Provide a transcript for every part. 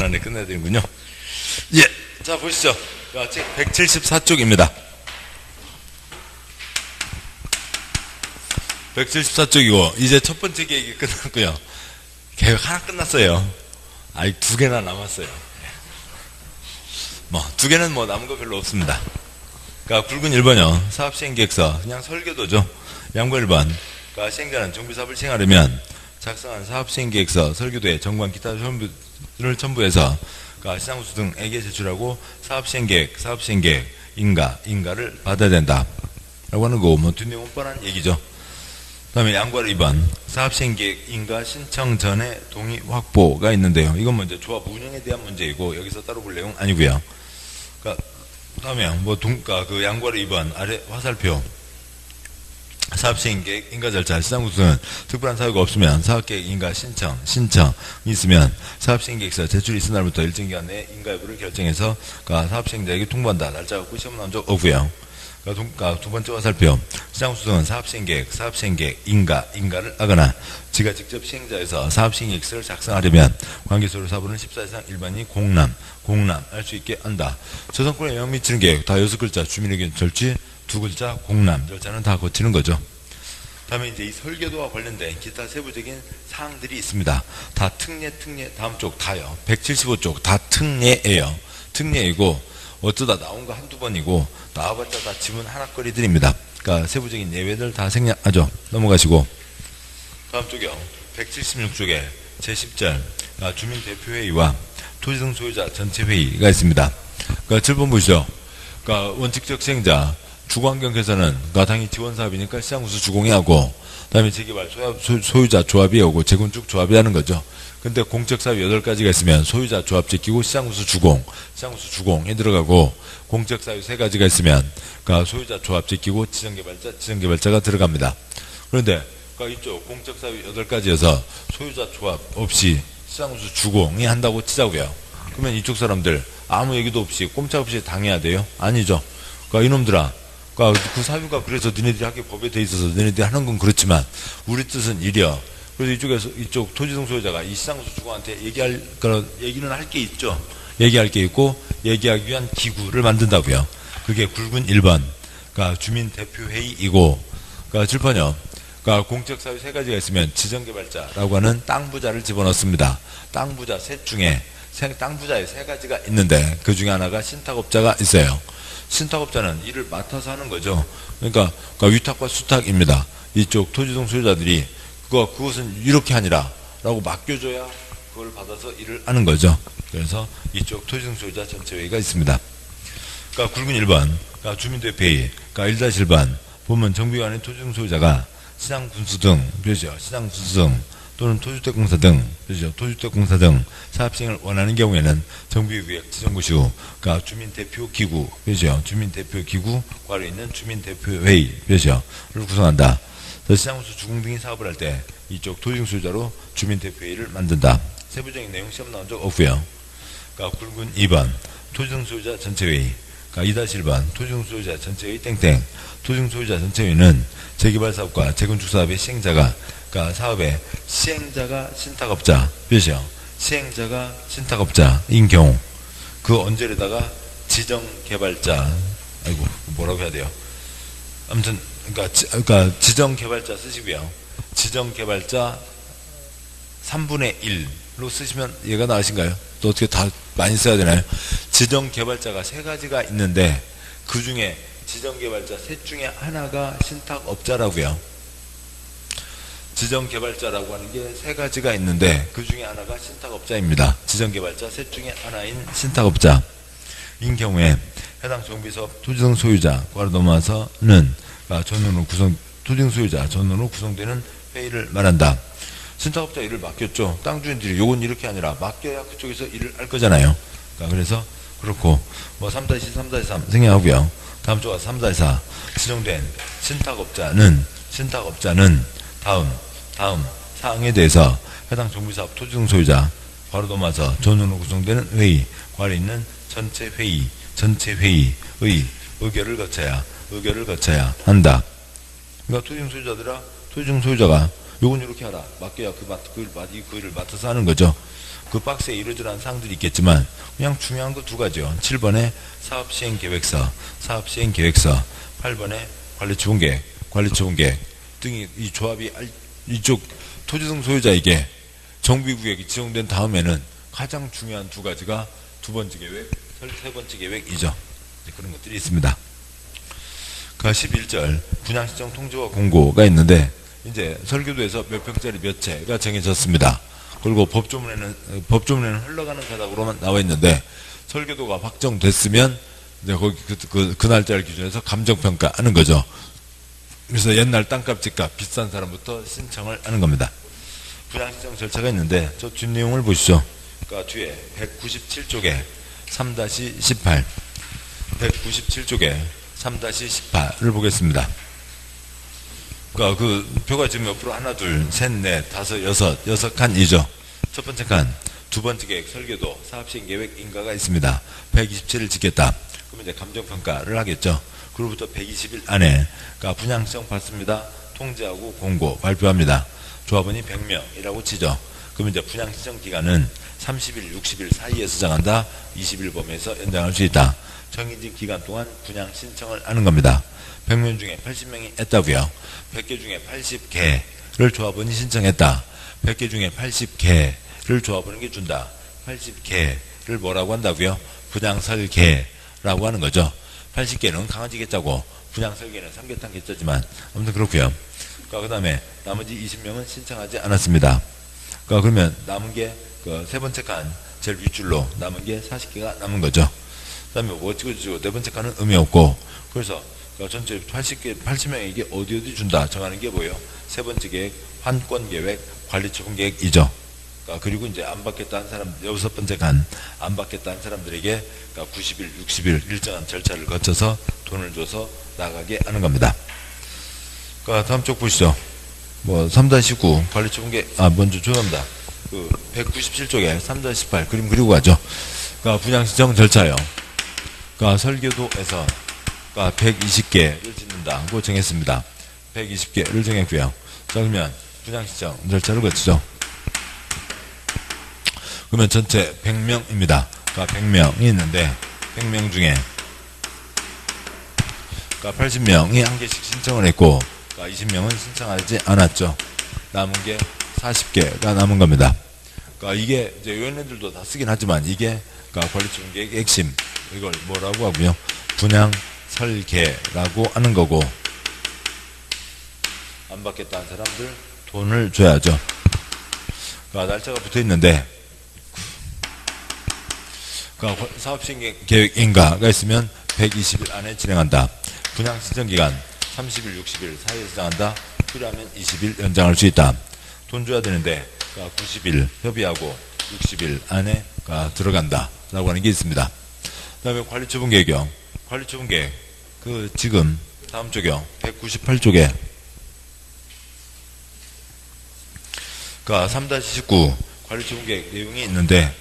30분 안에 끝내야 되는군요. 예. 자, 보시죠. 책 174쪽입니다. 174쪽이고, 이제 첫 번째 계획이 끝났고요. 계획 하나 끝났어요. 아직 2개나 남았어요. 뭐, 2개는 뭐 남은 거 별로 없습니다. 그러니까 굵은 1번이요. 사업시행계획서. 그냥 설계도죠. 양보 1번. 그러니까 시행자는 정비사업을 시행하려면 작성한 사업시행계획서, 설계도에 정관 기타 를 첨부해서 그러니까 시장구수 등에게 제출하고 사업시행계획, 인가를 받아야 된다. 라고 하는 거, 뭐, 뒷내용 뻔한 얘기죠. 그 다음에 양보할 2번. 사업시행계획, 인가 신청 전에 동의 확보가 있는데요. 이건 먼저 조합 운영에 대한 문제이고, 여기서 따로 볼 내용 아니고요. 그러니까 다음에 뭐 그 양보할 2번 아래 화살표. 사업시행계획, 인가 절차, 시장구수는 특별한 사유가 없으면 사업계획, 인가 신청이 있으면 사업시행계획서 제출이 있은 날부터 일정 기간 내에 인가 여부를 결정해서 사업시행자에게 통보한다. 날짜가 없고 시험 나온 적 없고요. 그러니까 두 번째 화살표. 시장구수는 사업시행계획, 인가를 하거나 지가 직접 시행자에서 사업시행계획서를 작성하려면 관계소로 사부는 14 이상 일반인이 공람할 수 있게 한다. 저작권에 영향 미치는 계획 다 6글자 주민의견 절취 2글자 공람 절차는 다 거치는 거죠. 다음에 이제 이 설계도와 관련된 기타 세부적인 사항들이 있습니다. 다 특례 다음 쪽 다요. 175쪽 다 특례예요. 특례이고 어쩌다 나온 거 한두 번이고 나와봤자 다 지문 하나거리들입니다. 그러니까 세부적인 예외들 다 생략하죠. 넘어가시고 다음 쪽이요. 176쪽에 제10절 주민대표회의와 토지등 소유자 전체회의가 있습니다. 그러니까 7번 보시죠. 그러니까 원칙적 시행자 주거환경 개선은 당연히 지원사업이니까 시장구수 주공이 하고 그다음에 재개발 소유자 조합이 오고 재건축 조합이 하는 거죠. 근데 공적사업 8가지가 있으면 소유자 조합 지키고 시장구수 주공이 들어가고 공적사업 3가지가 있으면 그러니까 소유자 조합 지키고 지정개발자가 들어갑니다. 그런데 그러니까 이쪽 공적사업 8가지여서 소유자 조합 없이 시장구수 주공이 한다고 치자고요. 그러면 이쪽 사람들 아무 얘기도 없이 꼼짝없이 당해야 돼요? 아니죠. 그러니까 이놈들아 그러니까 그 사유가 그래서 너네들이 하기 법에 돼 있어서 너네들이 하는 건 그렇지만 우리 뜻은 이려. 그래서 이쪽 토지등 소유자가 이 시장구수 주공한테 얘기는 할 게 있죠. 얘기할 게 있고 얘기하기 위한 기구를 만든다고요. 그게 굵은 1번. 그러니까 주민대표회의이고 그러니까 7번이요. 그러니까 공적사유 3가지가 있으면 지정개발자라고 하는 땅부자를 집어넣습니다. 땅부자 셋 중에 땅부자에 3가지가 있는데 그 중에 하나가 신탁업자가 있어요. 신탁업자는 일을 맡아서 하는 거죠. 그러니까 위탁과 수탁입니다. 이쪽 토지등 소유자들이 그것은 이렇게 하니라 라고 맡겨줘야 그걸 받아서 일을 하는 거죠. 그래서 이쪽 토지등 소유자 전체회의가 있습니다. 그러니까 굵은 1번 그러니까 주민대표회의 그러니까 1-1번 보면 정비관의 토지등 소유자가 시장군수 등 또는 토주택공사 등 사업시행을 원하는 경우에는 정비구역 지정구시 후 그러니까 주민대표기구 주민대표기구 괄호 있는 주민대표회의를 구성한다. 시장구수 주공 등이 사업을 할 때 이쪽 토지등 소유자로 주민대표회의를 만든다. 세부적인 내용 시험 나온 적 없고요. 그러니까 굵은 2번 토지등 소유자 전체회의 그러니까 2-1번 토지등 소유자 전체회의 토지등 소유자 전체회의는 재개발 사업과 재건축 사업의 시행자가 그러니까 사업의 시행자가 신탁업자인 경우 그 언저리다가 지정개발자 뭐라고 해야 돼요? 아무튼 그러니까 지정개발자 쓰시고요. 지정개발자 3분의 1로 쓰시면 얘가 나으신가요? 또 어떻게 다 많이 써야 되나요? 지정개발자가 3가지가 있는데 그 중에 지정개발자 셋 중에 하나가 신탁업자라고요. 지정개발자라고 하는 게 3가지가 있는데 그 중에 하나가 신탁업자입니다. 지정개발자 셋 중에 하나인 신탁업자인 경우에 해당 정비사업 토지등 소유자 괄호 넘어서는 토지등 소유자 전원으로 구성되는 회의를 말한다. 신탁업자 일을 맡겼죠. 땅 주인들이 요건 이렇게 아니라 맡겨야 그쪽에서 일을 할 거잖아요. 그러니까 그래서 그렇고 뭐 3-2, 3-3 생략하고요. 다음 쪽 와서 3-4 지정된 신탁업자는 다음 사항에 대해서 해당 정비사업 토지등 소유자 괄호 넘어서 전원으로 구성되는 회의 괄호 있는 전체회의의 의결을 거쳐야 한다. 그러니까 토지등 소유자가 요건 이렇게 하라. 맡겨야 그 일을 맡아서 하는 거죠. 그 박스에 이러저러한 사항들이 있겠지만 그냥 중요한 거 두 가지요. 7번에 사업시행계획서, 8번에 관리처분계획 등이 이 조합이 이쪽 토지등 소유자에게 정비구역이 지정된 다음에는 가장 중요한 두 가지가 두 번째 계획, 세 번째 계획이죠. 그런 것들이 있습니다. 그 11절 분양시정 통지와 공고가 있는데 이제 설계도에서 몇 평짜리 몇 채가 정해졌습니다. 그리고 법조문에는 흘러가는 가닥으로만 나와 있는데 설계도가 확정됐으면 이제 거기 그 날짜를 기준해서 감정평가하는 거죠. 그래서 옛날 땅값 집값 비싼 사람부터 신청을 하는 겁니다. 분양시정 절차가 있는데 저 뒷내용을 보시죠. 그러니까 뒤에 197쪽에 3-18 197쪽에 3-18을 보겠습니다. 그러니까 그 표가 지금 옆으로 하나, 둘, 셋, 넷, 다섯, 여섯 칸이죠. 첫 번째 칸, 두 번째 계획, 설계도, 사업시행 계획, 인가가 있습니다. 127을 짓겠다. 그러면 이제 감정평가를 하겠죠. 그로부터 120일 안에, 그러니까 분양시정 받습니다. 통지하고 공고, 발표합니다. 조합원이 100명이라고 치죠. 그러면 이제 분양시정 기간은 30일, 60일 사이에서 정한다. 20일 범위에서 연장할 수 있다. 정해진 기간 동안 분양 신청을 하는 겁니다. 100명 중에 80명이 했다고요. 100개 중에 80개를 조합원이 신청했다. 100개 중에 80개를 조합원에게 준다. 80개를 뭐라고 한다고요? 분양설계라고 하는 거죠. 80개는 강아지 개짜고 분양설계는 삼계탕 개짜지만 아무튼 그렇고요. 그 다음에 나머지 20명은 신청하지 않았습니다. 그러면 남은 게 그 세 번째 칸 제일 윗줄로 남은 게 40개가 남은 거죠. 그 다음에 뭐 찍어주고 네 번째 칸은 의미 없고 그래서 전체 80명에게 어디 준다 정하는 게 뭐예요? 세 번째 계획, 환권 계획, 관리처분 계획이죠. 그리고 이제 안 받겠다 한 사람, 여섯 번째 간, 안 받겠다 한 사람들에게 90일, 60일 일정한 절차를 거쳐서 돈을 줘서 나가게 하는 겁니다. 다음 쪽 보시죠. 3-9 관리처분 계획, 먼저 죄송합니다. 197쪽에 3-18 그림 그리고 가죠. 분양신청 절차요. 설계도에서 120개를 짓는다고 정했습니다. 120개를 정했고요. 자, 그러면 분양시청 절차를 거치죠. 그러면 전체 100명입니다. 100명이 있는데 100명 중에 80명이 한 개씩 신청을 했고 20명은 신청하지 않았죠. 남은 게 40개가 남은 겁니다. 이게 이제 위원회들도 다 쓰긴 하지만 이게 관리처분 계획의 핵심, 이걸 뭐라고 하고요? 분양 설계라고 하는 거고, 안 받겠다 한 사람들 돈을 줘야죠. 날짜가 붙어 있는데 사업시행 계획 인가가 있으면 120일 안에 진행한다. 분양 신청 기간 30일, 60일 사이에서 정한다. 필요하면 20일 연장할 수 있다. 돈 줘야 되는데 90일 협의하고 60일 안에 들어간다 라고 하는 게 있습니다. 그 다음에 관리처분 계획이요. 관리처분 계획 지금 다음 쪽이요. 198쪽에 3-19 관리처분 계획 내용이 있는데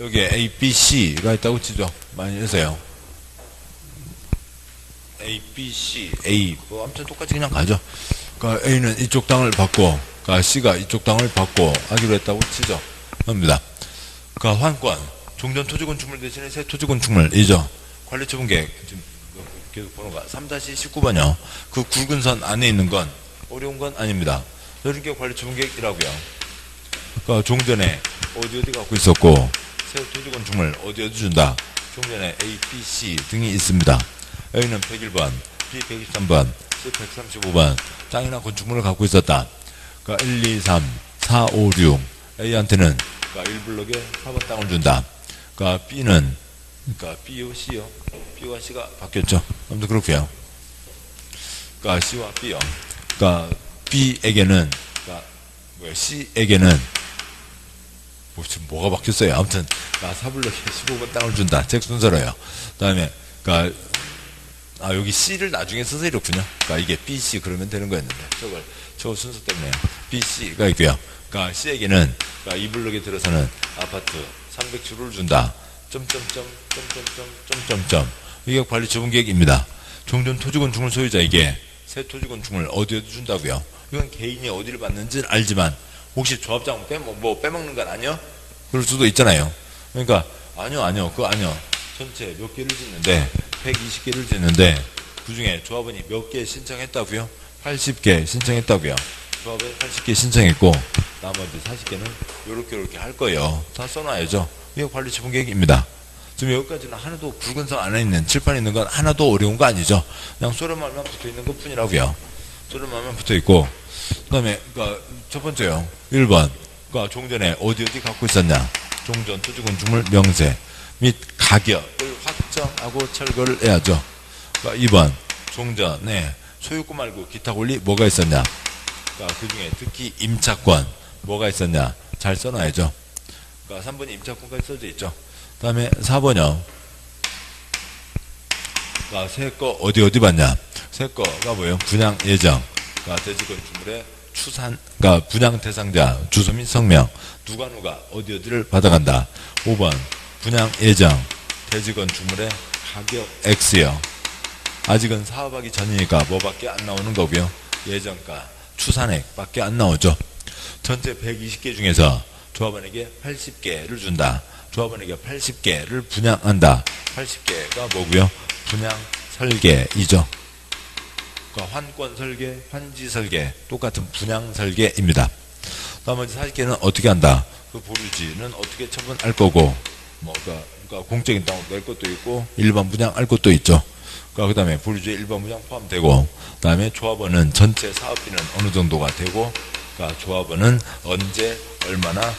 여기에 A, B, C가 있다고 치죠. 많이 해서요. A, B, C, A 아무튼 똑같이 그냥 가죠. A는 이쪽 땅을 받고 C가 이쪽 땅을 받고 하기로 했다고 치죠. 합니다. 환권 종전 토지건축물 대신에 새 토지건축물이죠. 관리처분 계획 지금 계속 번호가 3-19번이요. 그 굵은 선 안에 있는 건 어려운 건 아닙니다. 이런 게 관리처분 계획이라고요. 종전에 어디 갖고 있었고 새 토지건축물 어디 준다. 종전에 A, B, C 등이 있습니다. A는 101번, B 123번, C 135번 땅이나 건축물을 갖고 있었다. 1, 2, 3, 4, 5, 6 A한테는 1블럭에 4번 땅을 준다. B는 B요, C요. B와 C가 바뀌었죠. 아무튼 그렇고요. C와 B요. B에게는 C에게는 지금 뭐가 바뀌었어요. 아무튼 4블럭에 15번 땅을 준다. 책 순서로요. 그 다음에 여기 C를 나중에 써서 이렇군요. 이게 B, C 그러면 되는 거였는데 저거 순서 때문에 B, C가 있고요. C에게는 2블럭에 들어서는 아파트 300주를 준다. 이게 관리처분 계획입니다. 종전 토지건축물 소유자에게 새 토지건축물 어디에도 준다고요. 이건 개인이 어디를 받는지는 알지만 혹시 조합장 빼먹는 건 아니요? 그럴 수도 있잖아요. 그러니까 아니요 그거 아니요. 전체 몇 개를 짓는데 120개를 짓는데 그중에 조합원이 몇 개 신청했다고요? 80개 신청했다고요. 조합에 80개 신청했고 나머지 40개는 요렇게 할 거예요. 다 써놔야죠. 이게 관리처분 계획입니다. 지금 여기까지는 하나도 굵은 선 안에 있는 칠판에 있는 건 하나도 어려운 거 아니죠. 그냥 소련말만 붙어 있는 것 뿐이라고요. 소련말만 붙어 있고 그 다음에 그러니까 첫 번째요. 1번 그러니까 종전에 어디 갖고 있었냐. 종전 토지건축물 명세 및 가격을 확정하고 철거를 해야죠. 그러니까 2번 종전에 소유권 말고 기타 권리 뭐가 있었냐. 그러니까 그 중에 특히 임차권 뭐가 있었냐. 잘 써놔야죠. 그러니까 3번이 임차권까지 써져 있죠. 그 다음에 4번이요. 그러니까 새 거 어디 봤냐. 새 거가 뭐예요? 분양 예정. 그러니까 대지건축물의 추산, 그러니까 분양 대상자 주소 및 성명 누가 어디를 받아간다. 5번 분양 예정 대지건축물의 가격 X요. 아직은 사업하기 전이니까 뭐밖에 안 나오는 거고요. 예정가 추산액 밖에 안 나오죠. 전체 120개 중에서 조합원에게 80개를 준다. 조합원에게 80개를 분양한다. 80개가 뭐고요? 분양 설계이죠. 그러니까 환권 설계, 환지 설계, 똑같은 분양 설계입니다. 나머지 40개는 어떻게 한다? 그 보류지는 어떻게 처분할 거고, 그러니까 공적인 땅으로 낼 것도 있고, 일반 분양할 것도 있죠. 그 다음에 보류지에 일반 분양 포함되고, 그 다음에 조합원은 전체 사업비는 어느 정도가 되고, 그러니까 조합원은 언제 얼마나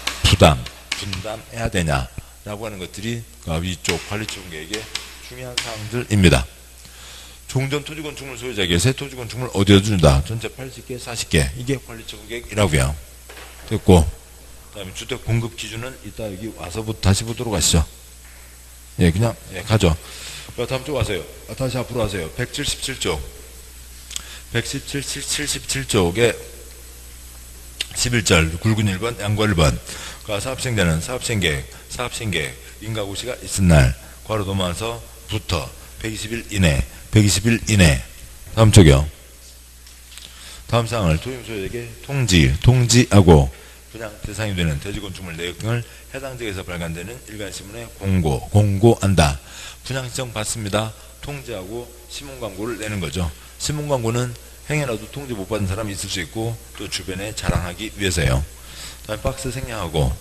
분담해야 되냐라고 하는 것들이 위쪽 관리처분 계획의 중요한 사항들입니다. 종전 토지건축물 소유자에게 새 토지건축물 어디에 준다. 전체 80개, 40개. 이게 관리처분 계획이라고요. 됐고, 그 다음에 주택 공급 기준은 이따 여기 와서 다시 보도록 하시죠. 예, 그냥, 예, 가죠. 다음 쪽 와서요. 다시 앞으로 와서요. 177쪽. 177쪽에 11절, 굵은 1번, 양과 1번. 사업시행자는 사업시행계획, 인가고시가 있은 날, 괄호 넘어와서부터 120일 이내. 다음 쪽이요. 다음 사항을 토지소유자에게 통지하고 분양 대상이 되는 대지건축물 내역 등을 해당 지역에서 발간되는 일간신문에 공고한다. 분양 신청 받습니다. 통지하고 신문광고를 내는 거죠. 신문광고는 행여라도 통지 못 받은 사람이 있을 수 있고 또 주변에 자랑하기 위해서요. 다음에 박스 생략하고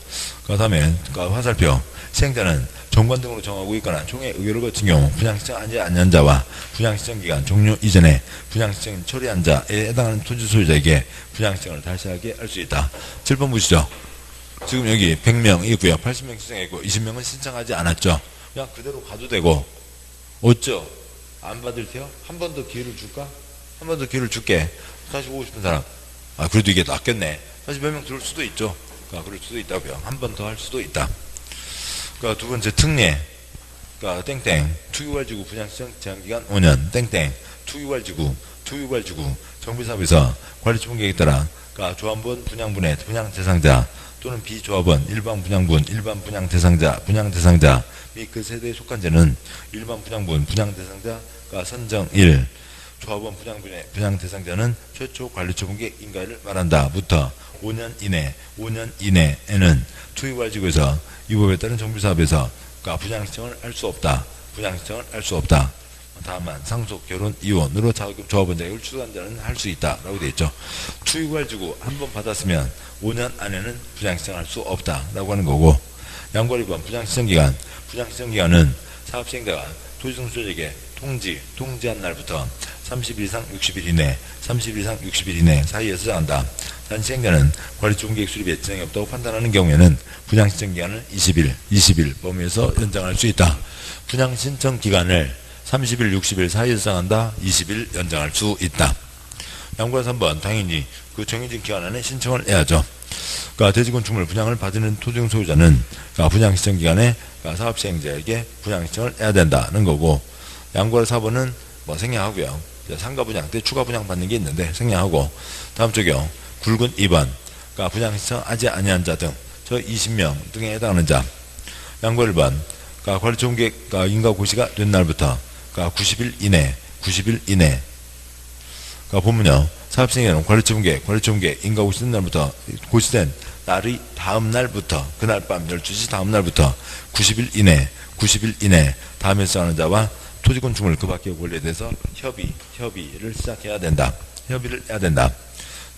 그 다음에 화살표 시행자는 정관 등으로 정하고 있거나 총회 의결을 거친 경우 분양신청 안한 자와 분양신청 기간 종료 이전에 분양신청 처리한 자에 해당하는 토지 소유자에게 분양신청을 다시 하게 할 수 있다. 7번 보시죠. 지금 여기 100명 있고요. 80명 신청했고 20명은 신청하지 않았죠. 그냥 그대로 가도 되고 어쩌? 안 받을 테요? 한 번 더 기회를 줄까? 한 번 더 기회를 줄게. 다시 보고 싶은 사람. 그래도 이게 낫겠네. 다시 몇 명 들을 수도 있죠. 그럴 수도 있다고요. 한 번 더 할 수도 있다. 두 번째 특례. 땡땡. 투기활지구 분양시청 제한기간 5년. 땡땡. 투기활지구 정비사업에서 관리처분 계획에 따라 조합원 분양분의 분양 대상자 또는 비조합원 일반 분양 대상자 및 그 세대에 속한 자는 일반 분양 대상자가 선정일 조합원 분양 대상자는 최초 관리처분 계획 인가를 말한다. 부터 5년 이내에는 투기활지구에서 이 법에 따른 정비사업에서 분양신청을 할 수 없다. 다만 상속 결혼 이혼으로 조합원 자격을 취소한 자는 할 수 있다라고 되어 있죠. 투기활지구 한 번 받았으면 5년 안에는 분양신청을 할 수 없다라고 하는 거고, 양과 2번 분양신청 기간은 사업시행자가 토지소유자에게 통지한 날부터 30일 이상 60일 이내 사이에서 정한다. 단 시행자는 관리처분 계획 수립에 지장이 없다고 판단하는 경우에는 분양신청 기간을 20일 범위에서 연장할 수 있다. 분양신청 기간을 30일, 60일 사이에서 정한다. 20일 연장할 수 있다. 양과 3번 당연히 그 정해진 기간 안에 신청을 해야죠. 대지건축물 분양을 받는 토지용 소유자는 분양신청 기간에 사업시행자에게 분양신청을 해야 된다는 거고, 양과 4번은 생략하고요. 상가 분양 때 추가 분양 받는 게 있는데 생략하고, 다음 쪽이요. 굵은 2번 분양신청 하지 아니한 자 등 저 20명 등에 해당하는 자. 양과 1번 관리처분 계획 인가고시가 된 날부터 90일 이내 보면요. 사업시행자는 관리처분 계획 인가고시 된 날부터 고시된 날의 다음 날부터, 그날 밤 12시 다음 날부터 90일 이내 다음에 싸우는 자와 토지건축물 그 밖의 권리에 대해서 협의를 시작해야 된다. 협의를 해야 된다.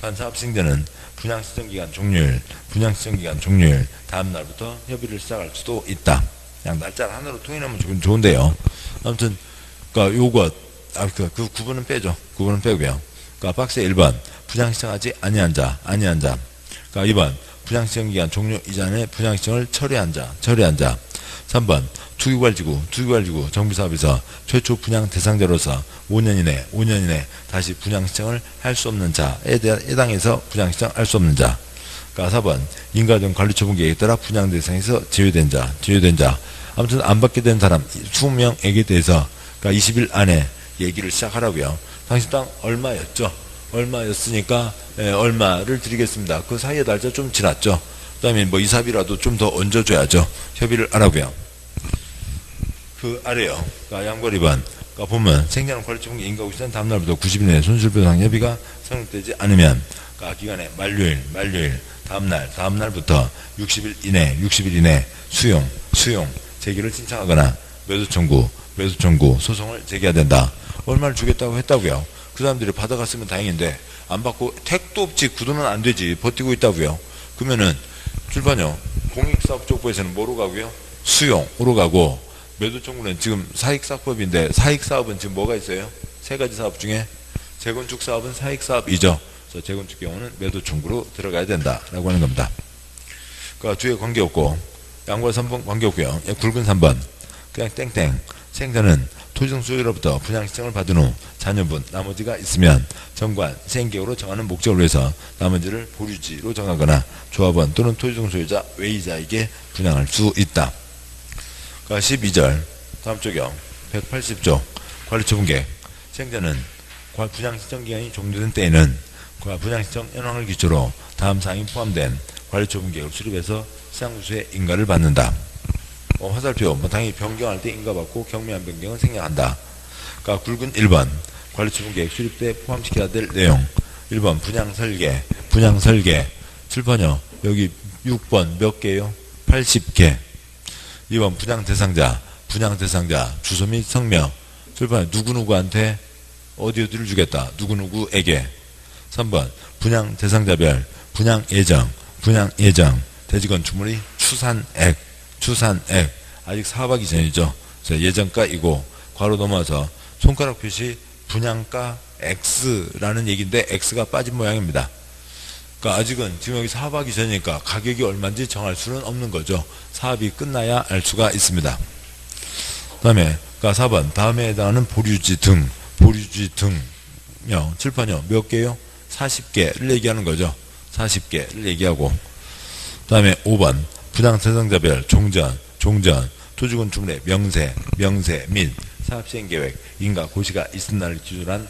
단 사업시행자는 분양시정기간 종료일 다음 날부터 협의를 시작할 수도 있다. 그냥 날짜 하나로 통일하면 좋은데요. 아무튼 그러니까 요것 그 구분은 빼죠. 구분은 빼고요. 그러니까 박스 1번 분양시정하지 아니한 자. 그러니까 2번 분양시정기간 종료 이전에 분양시정을 처리한 자. 3번 투기관리지구 정비사업에서 최초 분양 대상자로서 5년 이내 다시 분양시정을 할 수 없는 자에 해당해서 분양시정할 수 없는 자. 그러니까 4번 인가등 관리처분 계획에 따라 분양 대상에서 제외된 자. 아무튼 안 받게 된 사람 20명에게 대해서 그러니까 20일 안에 얘기를 시작하라고요. 당신 땅 얼마였으니까 얼마를 드리겠습니다. 그 사이에 날짜 좀 지났죠. 그 다음에 뭐 이삽이라도 좀 더 얹어줘야죠. 협의를 하라고요. 그 아래요. 그러니까 양벌 2번. 그러니까 보면 생자는 관리처분 인가하고 시작 다음 날부터 90일 내에 손실배상 협의가 성립되지 않으면 그러니까 기간의 만료일 다음 날부터 60일 이내 수용 제기를 신청하거나 매수 청구 소송을 제기해야 된다. 얼마를 주겠다고 했다고요. 그 사람들이 받아갔으면 다행인데 안 받고 택도 없지 구도는 안 되지 버티고 있다고요. 그러면은 출판요 공익사업족부에서는 뭐로 가고요? 수용으로 가고 매도 청구는 지금 사익사업법인데 사익사업은 지금 뭐가 있어요? 세 가지 사업 중에 재건축 사업은 사익사업이죠. 그래서 재건축 경우는 매도 청구로 들어가야 된다라고 하는 겁니다. 그러니까 뒤에 관계없고 양과 3번 관계없고요. 굵은 3번 그냥 땡땡 생자는 토지등 소유로부터 분양시청을 받은 후 자녀분 나머지가 있으면 정관 시행계획으로 정하는 목적을 위해서 나머지를 보류지로 정하거나 조합원 또는 토지등 소유자 외의자에게 분양할 수 있다. 그러니까 12절 다음 쪽이요. 180조 관리처분계획 시행자는 분양시청 기간이 종료된 때에는 분양시청 현황을 기초로 다음 사항이 포함된 관리처분계획을 수립해서 시장구수의 인가를 받는다. 화살표 당연히 변경할 때 인가받고 경미한 변경은 생략한다. 그러니까 굵은 1번 관리처분계획 수립 때 포함시켜야 될 내용 1번 분양설계 7번요 여기 6번 몇 개요? 80개 2번 분양대상자 주소 및 성명 7번 누구누구한테 어디를 주겠다 누구누구에게 3번 분양대상자별 분양예정 대지건축물의 추산액 아직 사업하기 전이죠. 예정가이고 괄호 넘어서 손가락 표시 분양가 X라는 얘기인데 X가 빠진 모양입니다. 그러니까 아직은 지금 여기 사업하기 전이니까 가격이 얼마인지 정할 수는 없는 거죠. 사업이 끝나야 알 수가 있습니다. 그 다음에 그러니까 4번 다음에 해당하는 보류지 등요 7번요 몇 개요? 40개를 얘기하는 거죠. 40개를 얘기하고 그 다음에 5번 분양 대상자별 종전 토지건축물의 명세 및 사업시행계획 인가 고시가 있은 날을 기준으로 한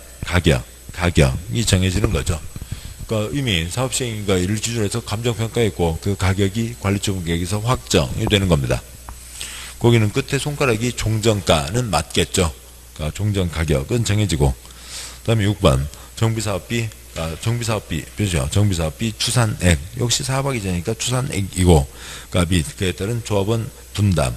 가격이 정해지는 거죠. 그러니까 이미 사업시행인가를 기준으로 해서 감정평가했고 그 가격이 관리처분계획에서 확정이 되는 겁니다. 거기는 끝에 손가락이 종전가는 맞겠죠. 그러니까 종전 가격은 정해지고 그 다음에 6번 정비사업비 추산액 역시 사업하기 전이니까 추산액이고 그러니까 및 그에 따른 조합원 분담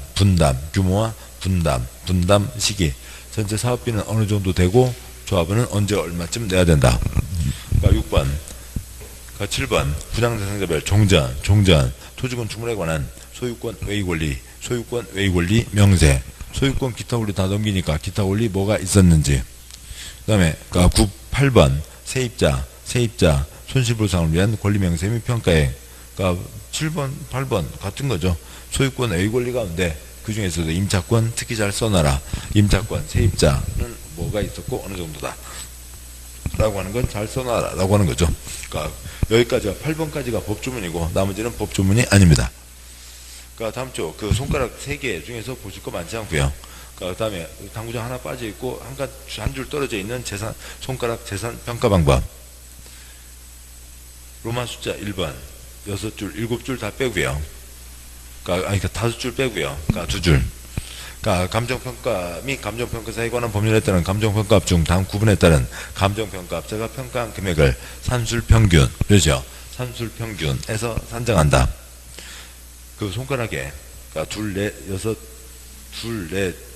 규모와 분담 시기 전체 사업비는 어느 정도 되고 조합원은 언제 얼마쯤 내야 된다. 그러니까 6번 7번 분양대상자별 종전 토지건축물에 관한 소유권 외의 권리 명세 소유권 기타 권리 다 넘기니까 기타 권리 뭐가 있었는지 그 다음에 8번 세입자 손실보상을 위한 권리명세 및 평가액 그러니까 7번 8번 같은 거죠. 소유권 외의 권리 가운데 그 중에서도 임차권 특히 잘 써놔라. 임차권 세입자는 뭐가 있었고 어느 정도다 라고 하는 건 잘 써놔라 라고 하는 거죠. 그러니까 여기까지가 8번까지가 법조문이고 나머지는 법조문이 아닙니다. 그러니까 다음 주 그 손가락 3개 중에서 보실 거 많지 않고요. 그 다음에 당구장 하나 빠져 있고 한 줄 떨어져 있는 손가락 재산 평가 방법 로마 숫자 1번 6줄 7줄 다 빼고요. 그러니까 5줄 빼고요. 그러니까 2줄. 그러니까 감정평가 및 감정평가사에 관한 법률에 따른 감정평가합 중 다음 구분에 따른 감정평가합자가 평가한 금액을 산술평균 그렇죠. 산술 평균에서 산정한다. 그 손가락에, 그러니까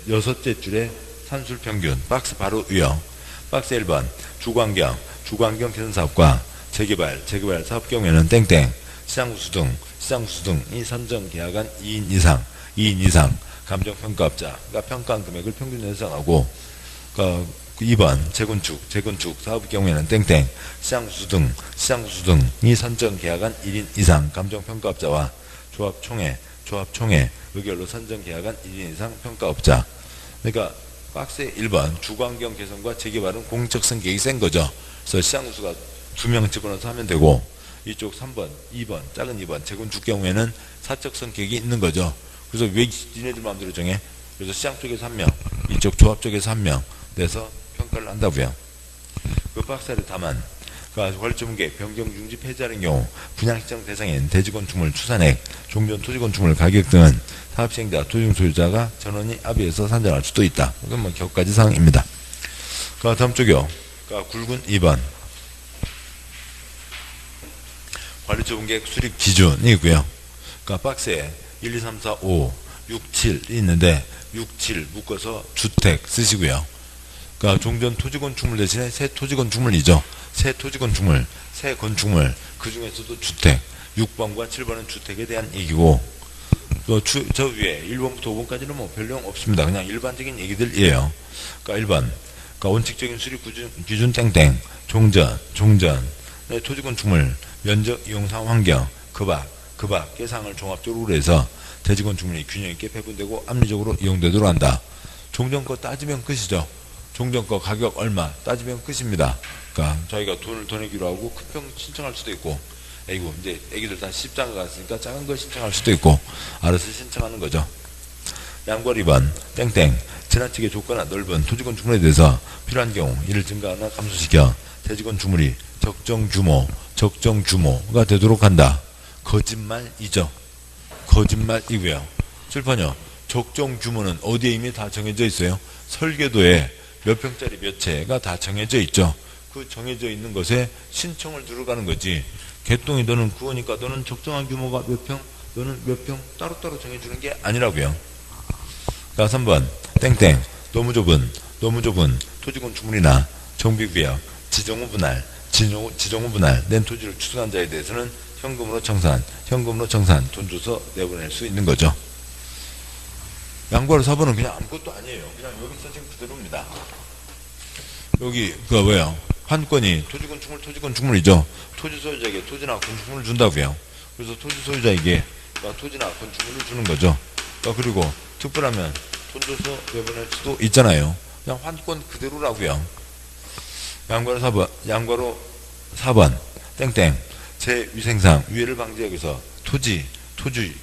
여섯째 줄에 산술 평균, 박스 바로 위요. 박스 1번, 주관경 개선사업과 재개발 사업 경우에는 땡땡, 시장구수 등이 선정 계약한 2인 이상, 감정평가업자, 그러니까 평가한 금액을 평균으로 정하고, 그러니까 2번, 재건축 사업 경우에는 땡땡, 시장구수 등이 선정 계약한 1인 이상, 감정평가업자와 조합총회 의결로 선정 계약한 1인 이상 평가업자. 그러니까 박스의 1번 주관경 개선과 재개발은 공적성 계획이 센 거죠. 그래서 시장구수가 2명 집어넣어서 하면 되고, 이쪽 3번, 2번, 작은 2번 재건축 경우에는 사적성 계획이 있는 거죠. 그래서 왜 니네들 마음대로 정해? 그래서 시장 쪽에서 1명, 이쪽 조합 쪽에서 1명 내서 평가를 한다고요. 그 박스를 다만, 관리조문계 변경 중지 폐지하는 경우 분양시장 대상인 대지건축물 추산액, 종전 토지건축물 가격 등은 사업시행자, 토지용 소유자가 전원이 합의해서 산정할 수도 있다. 이건 뭐 격가지 사항입니다. 그 다음 쪽이요. 굵은 2번. 관리조문계획 수립 기준이고요. 박스에 1, 2, 3, 4, 5, 6, 7이 있는데 6, 7 묶어서 주택 쓰시고요. 종전 토지건축물 대신에 새 토지건축물이죠. 새 토지건축물, 새 건축물, 그 중에서도 주택, 6번과 7번은 주택에 대한 얘기고, 또 저 위에 1번부터 5번까지는 뭐 별 내용 없습니다. 그냥 일반적인 얘기들이에요. 1번, 원칙적인 수립 기준 땡땡, 종전, 토지건축물, 면적, 이용상 환경, 그 밖의 종합적으로 해서 대지건축물이 균형 있게 배분되고 합리적으로 이용되도록 한다. 종전거 따지면 끝이죠. 종전거 가격 얼마 따지면 끝입니다. 저희가 돈을 더 내기로 하고 큰 평 신청할 수도 있고, 이제 애기들 다 십장가 갔으니까 작은 거 신청할 수도 있고, 알아서 신청하는 거죠. 양괄 2번, 땡땡, 지나치게 좁거나 넓은 토지건축물에 대해서 필요한 경우 이를 증가하거나 감소시켜 대지건축물이 적정 규모가 되도록 한다. 거짓말이죠. 거짓말이고요. 7번요. 적정 규모는 어디에 이미 다 정해져 있어요? 설계도에 몇 평짜리 몇 채가 다 정해져 있죠. 그 정해져 있는 것에 신청을 들어가는 거지. 개똥이 너는 그거니까 너는 적정한 규모가 몇 평, 너는 몇 평 따로따로 정해주는 게 아니라고요. 3번 땡땡, 너무 좁은 토지건축물이나 정비구역, 지정후 분할 낸 토지를 추승한 자에 대해서는 현금으로 청산 돈 줘서 내보낼 수 있는 거죠. 양괄호 4번은 그냥 아무것도 아니에요. 그냥 여기 써진 그대로입니다. 여기 환권이 토지건축물이죠. 토지 소유자에게 토지나 건축물을 준다고요. 그래서 토지 소유자에게 토지나 건축물을 주는 거죠. 그리고 특별하면 돈 줘서 내보낼 수도 있잖아요. 그냥 환권 그대로라고요. 양괄호 4번 땡땡, 제 위생상 위해를 방지하기 위해서 토지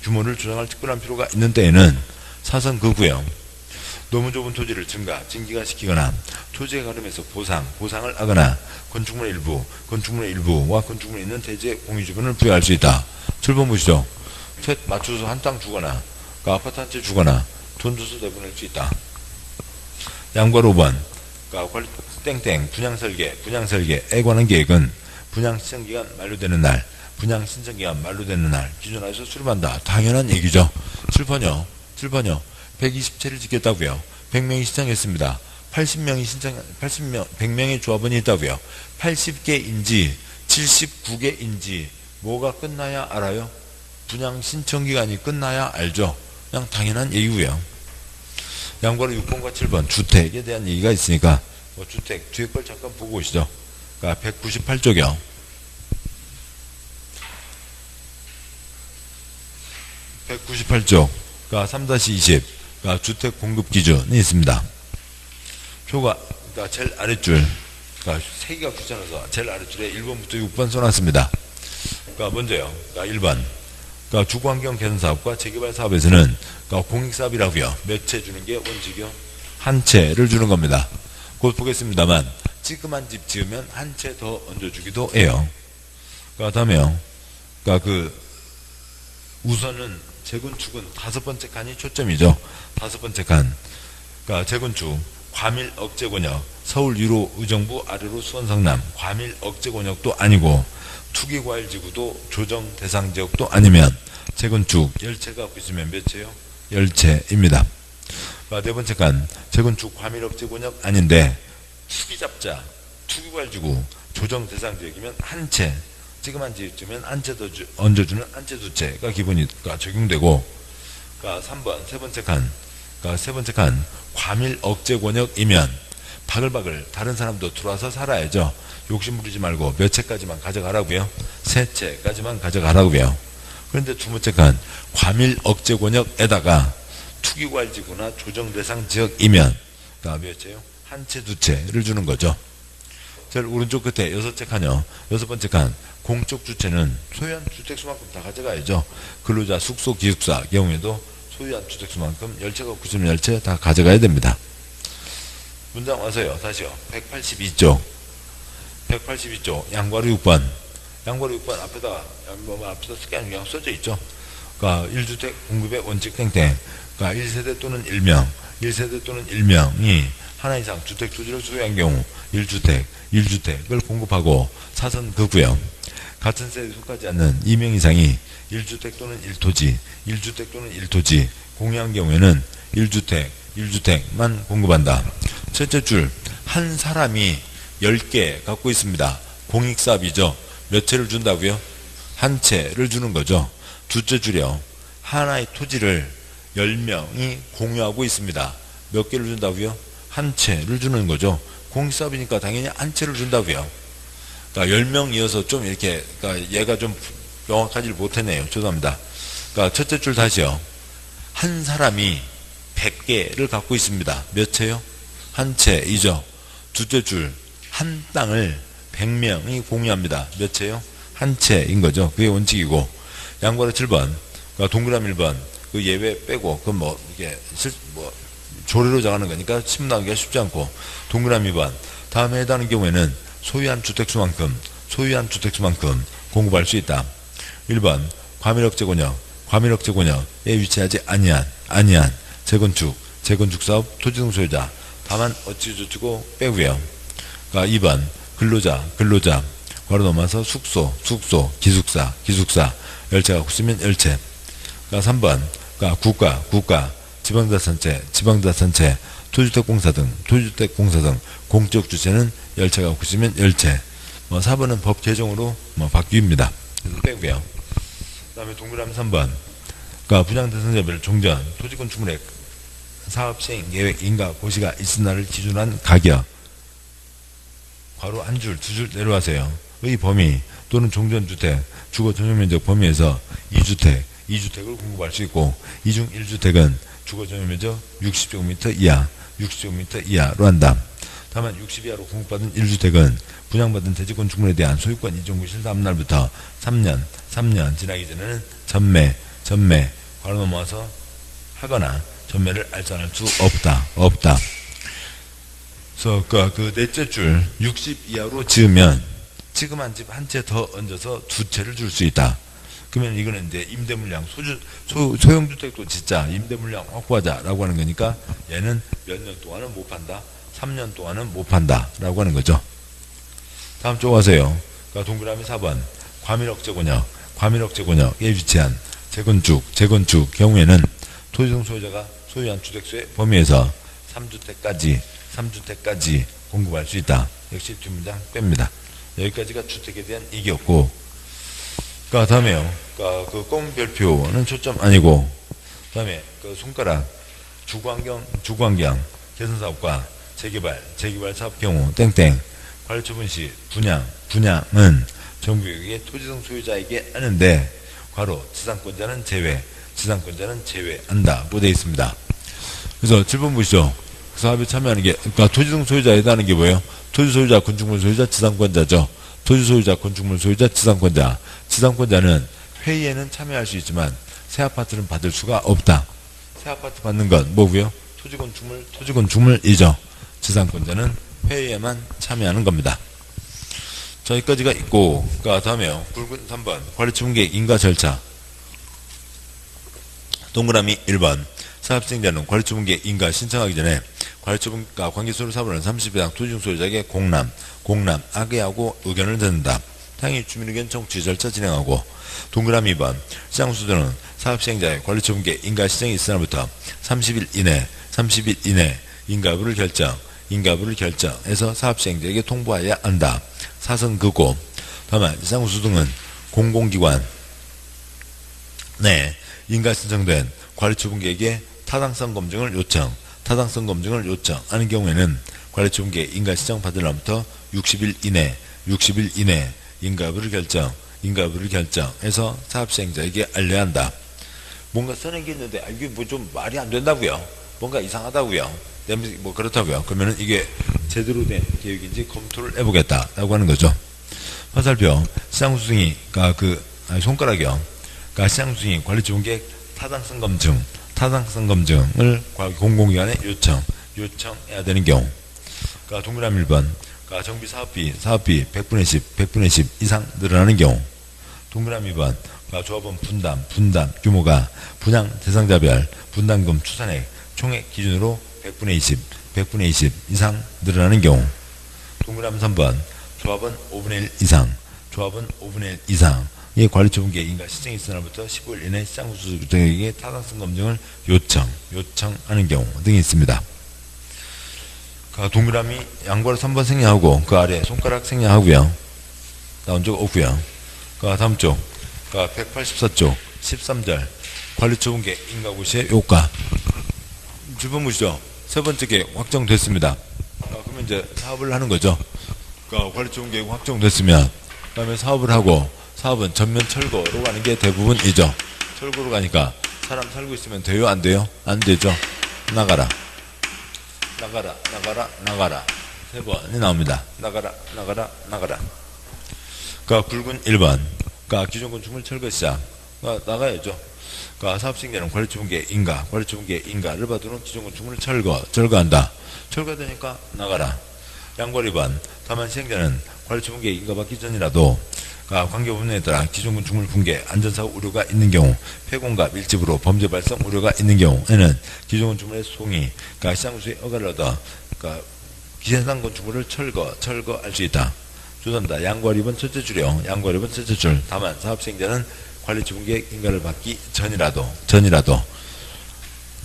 규모를 조정할 특별한 필요가 있는 때에는 사선 그고요. 너무 좁은 토지를 증기가 시키거나 토지에 가름해서 보상을 하거나 건축물의 일부와 건축물에 있는 대지의 공유주변을 부여할 수 있다. 7번 보시죠. 셋 맞춰서 한 땅 주거나 아파트 한 채 주거나 돈 줘서 내보낼 수 있다. 양괄호 5번 땡땡 분양설계에 관한 계획은 분양 신청기간 만료되는 날 기준하에서 수립한다. 당연한 얘기죠. 7번요. 120채를 짓겠다고요. 100명이 신청했습니다. 100명의 조합원이 있다고요. 80개인지 79개인지 뭐가 끝나야 알아요? 분양 신청기간이 끝나야 알죠. 그냥 당연한 얘기고요. 양괄호 6번과 7번 주택에 대한 얘기가 있으니까 주택 뒤에 걸 잠깐 보고 오시죠. 198쪽이요. 198쪽 3-20 주택 공급 기준이 있습니다. 표가 제일 아랫줄 3개가 귀찮아서 제일 아랫줄에 1번부터 6번 써놨습니다. 먼저요. 1번 주거환경 개선 사업과 재개발 사업에서는 공익사업이라고요. 몇 채 주는 게 원칙이요? 한 채를 주는 겁니다. 곧 보겠습니다만 찌끔한 집 지으면 한 채 더 얹어주기도 해요. 다음에요. 우선은 재건축은 5번째 칸이 초점이죠. 5번째 칸. 재건축 과밀 억제 권역, 서울 위로 의정부, 아래로 수원 성남, 과밀 억제 권역도 아니고 투기과일지구도 조정 대상 지역도 아니면 재건축 열채가 갖고 있으면 몇 채요? 열채입니다. 네 번째 칸, 재건축 과밀 억제 권역 아닌데 투기잡자, 투기과일지구, 조정 대상 지역이면 한 채, 지금 한 지역쯤엔 한 채 더 얹어주는 한 채 두 채가 기본이가 적용되고, 3번 세 번째 칸, 과밀 억제 권역이면 바글바글 다른 사람도 들어와서 살아야죠. 욕심 부리지 말고 몇 채까지만 가져가라고요. 세 채까지만 가져가라고요. 그런데 두 번째 칸, 과밀 억제 권역에다가 투기과일지구나 조정 대상 지역이면 몇 채요? 한 채 두 채를 주는 거죠. 제일 오른쪽 끝에 여섯째 칸이요. 여섯 번째 칸, 공적 주체는 소유한 주택수만큼 다 가져가야죠. 근로자, 숙소, 기숙사 경우에도 소유한 주택수만큼 열채가 90열채 다 가져가야 됩니다. 문장 와서요. 다시요. 182쪽 양과로 6번 앞에다 쓸 게 아니고 그냥 써져 있죠. 그러니까 1주택 공급의 원칙 땡땡. 그러니까 1세대 또는 1명이 하나 이상 주택 토지를 소유한 경우 1주택을 공급하고 사선 그구요. 같은 세대에 속하지 않는 2명 이상이 1주택 또는 1토지 공유한 경우에는 1주택만 공급한다. 첫째 줄, 한 사람이 10개 갖고 있습니다. 공익사업이죠. 몇 채를 준다고요? 한 채를 주는 거죠. 둘째 줄이요. 하나의 토지를 10명이 공유하고 있습니다. 몇 개를 준다고요? 한 채를 주는 거죠. 공익사업이니까 당연히 한 채를 준다고요. 그러니까 10명 이어서 좀 이렇게, 그러니까 얘가 좀 명확하지 못했네요. 죄송합니다. 그러니까 첫째 줄 다시요. 한 사람이 100개를 갖고 있습니다. 몇 채요? 한 채이죠. 둘째 줄, 한 땅을 100명이 공유합니다. 몇 채요? 한 채인 거죠. 그게 원칙이고, 양과로 7번, 그러니까 동그라미 1번, 그 예외 빼고, 그 이게 조례로 정하는 거니까 침나가기가 쉽지 않고, 동그라미 2번, 다음에 해당하는 경우에는 소유한 주택수만큼 공급할 수 있다. 1번, 과밀억제 권역에 위치하지 아니한 재건축 사업 토지등 소유자, 다만 어찌저찌고 빼고요. 그러니까 2번, 근로자, 바로 넘어서 숙소, 기숙사, 열채가 갖고 있으면 열채. 그러니까 3번, 그러니까 국가, 지방자산체, 토지주택 공사 등 공적 주체는 열채가 갖고 있으면 열채. 4번은 법 개정으로 바뀝니다. 그래서 빼고요. 그 다음에 동그라미 3번. 그러니까 분양 대상자별 종전, 토지 건축물의 사업 시행 계획, 인가, 고시가 있은 날을 기준으로 한 가격. 괄호 한 줄, 두 줄 내려와세요. 의 범위 또는 종전주택, 주거 전용면적 범위에서 2주택을 공급할 수 있고, 이중 1주택은 주거 전용면적 60제곱미터 이하로 한다. 다만 60 이하로 공급받은 1주택은 분양받은 대지 건축물에 대한 소유권 이전 구실 다음 날부터 3년 지나기 전에는 전매 괄호 넘어와서 하거나 전매를 알선할 수 없다. 그래서 그 넷째 줄 60 이하로 지으면 지금 한 집 한 채 더 얹어서 두 채를 줄 수 있다. 그러면 이거는 이제 임대물량 소형주택도 진짜 임대물량 확보하자라고 하는 거니까 얘는 몇 년 동안은 못 판다. 3년 동안은 못 판다라고 하는 거죠. 다음 쪽 와서요. 그러니까 동그라미 4번 과밀억제 권역에 위치한 재건축 경우에는 토지등 소유자가 소유한 주택수의 범위에서 3주택까지 공급할 수 있다. 역시 뒷문장 뺍니다. 여기까지가 주택에 대한 얘기였고, 그러니까 다음에요. 그러니까 그 꽁 별표는 초점 아니고, 다음에 그 손가락 주거환경 개선사업과 재개발 사업 경우 땡땡 관리처분 시 분양은 정부에게 토지등 소유자에게 하는데 괄호 지상권자는 제외한다고 되어 있습니다. 그래서 7번 보시죠. 사업에 참여하는 게, 그러니까 토지등 소유자에 해당하는 게 뭐예요? 토지 소유자, 건축물 소유자, 지상권자죠. 토지 소유자, 건축물 소유자, 지상권자. 지상권자는 회의에는 참여할 수 있지만 새 아파트는 받을 수가 없다. 새 아파트 받는 건 뭐고요? 토지 건축물이죠. 지상권자는 회의에만 참여하는 겁니다. 자, 여기까지가 있고, 그러니까 다음에요. 굵은 3번 관리처분 계획 인가 절차. 동그라미 1번 사업시행자는 관리처분계 인가 신청하기 전에 관리처분과 관계소유 사업을 30일 토지중 소유자에게 공람, 악의하고 의견을 듣는다. 당연히 주민의견 청취 절차 진행하고 동그라미 2번 시장수들은 사업시행자의 관리처분계 인가 시정이 있은 날부터 30일 이내 인가부를 결정해서 사업시행자에게 통보해야 한다. 사선 그고 다만 시장수 등은 공공기관 내 인가 신청된 관리처분계에게 타당성 검증을 요청하는 경우에는 관리처분계 인가 신청 받은 날부터 60일 이내 인가부를 결정해서 사업시행자에게 알려야 한다. 뭔가 써낸 게 있는데 이게 뭐 좀 말이 안 된다고요. 뭔가 이상하다고요. 뭐 그렇다고요. 그러면은 이게 제대로 된 계획인지 검토를 해보겠다라고 하는 거죠. 화살표 시장수승이 손가락이요. 시장수승이 관리처분계 타당성 검증을 공공기관에 요청해야 되는 경우. 동그라미 1번 정비 사업비 100분의 10 이상 늘어나는 경우. 동그라미 2번 조합원 분담 규모가 분양 대상자별 분담금 추산액 총액 기준으로 100분의 20 이상 늘어나는 경우. 동그라미 3번 조합원 5분의 1 이상의 관리처분계 인가 시정이 있은 날부터 15일 이내 시장수수 등에게 타당성 검증을 요청하는 경우 등이 있습니다. 동그라미 양괄호 3번 생략하고 그 아래 손가락 생략하고요. 나온 적 없고요. 다음 쪽 184쪽 13절 관리처분계 인가고시의 효과. 7번 보시죠. 세 번째 계획 확정됐습니다. 그러면 이제 사업을 하는 거죠. 관리처분 계획 확정됐으면 그다음에 사업을 하고 사업은 전면 철거로 가는 게 대부분이죠. 철거로 가니까 사람 살고 있으면 돼요? 안 돼요? 안 되죠. 나가라. 세 번이 나옵니다. 나가라. 굵은 1번. 기존 건축물 철거 시작. 나가야죠. 사업시행자는 관리처분계 인가를 받은 기존 건축물을 철거한다. 철거되니까 나가라. 양괄 2번. 다만 시행자는 관리처분계 인가받기 전이라도 관계부분에 따라 기존 건축물 붕괴, 안전사고 우려가 있는 경우, 폐공과 밀집으로 범죄 발생 우려가 있는 경우에는 기존 건축물의 송이, 시장수의 허가를 얻어 해당 건축물을 철거할 수 있다. 조선다. 양괄 2번 첫째 줄이요. 다만 사업시행자는 관리처분계 인가를 받기 전이라도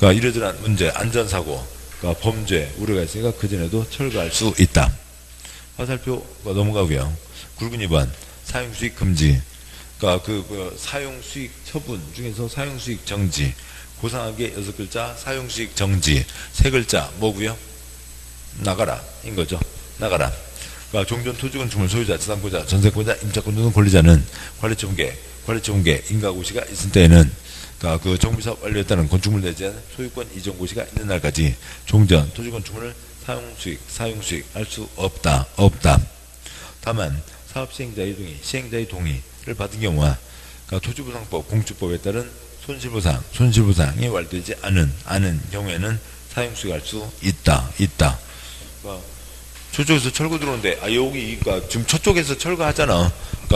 이러저러한 문제, 안전사고, 범죄 우려가 있으니까 그전에도 철거할 수 있다. 화살표가 넘어가고요. 굵은 2번 사용수익 금지. 사용수익 처분 중에서 사용수익 정지. 고상하게 6글자 사용수익 정지. 3글자 뭐고요? 나가라. 인 거죠. 나가라. 종전 토지건축물 소유자, 재산권자, 전세권자, 임차권 등 권리자는 관리처분계 인가고시가 있을 때에는 정비사업 완료했다는 건축물 내지한 소유권 이전고시가 있는 날까지 종전 토지건축물을 사용수익 할 수 없다. 다만 시행자의 동의를 받은 경우와 토지보상법, 공주법에 따른 손실보상이 완료되지 않은 경우에는 사용수익 할 수 있다. 저쪽에서 철거 들어오는데 여기 지금 저쪽에서 철거하잖아.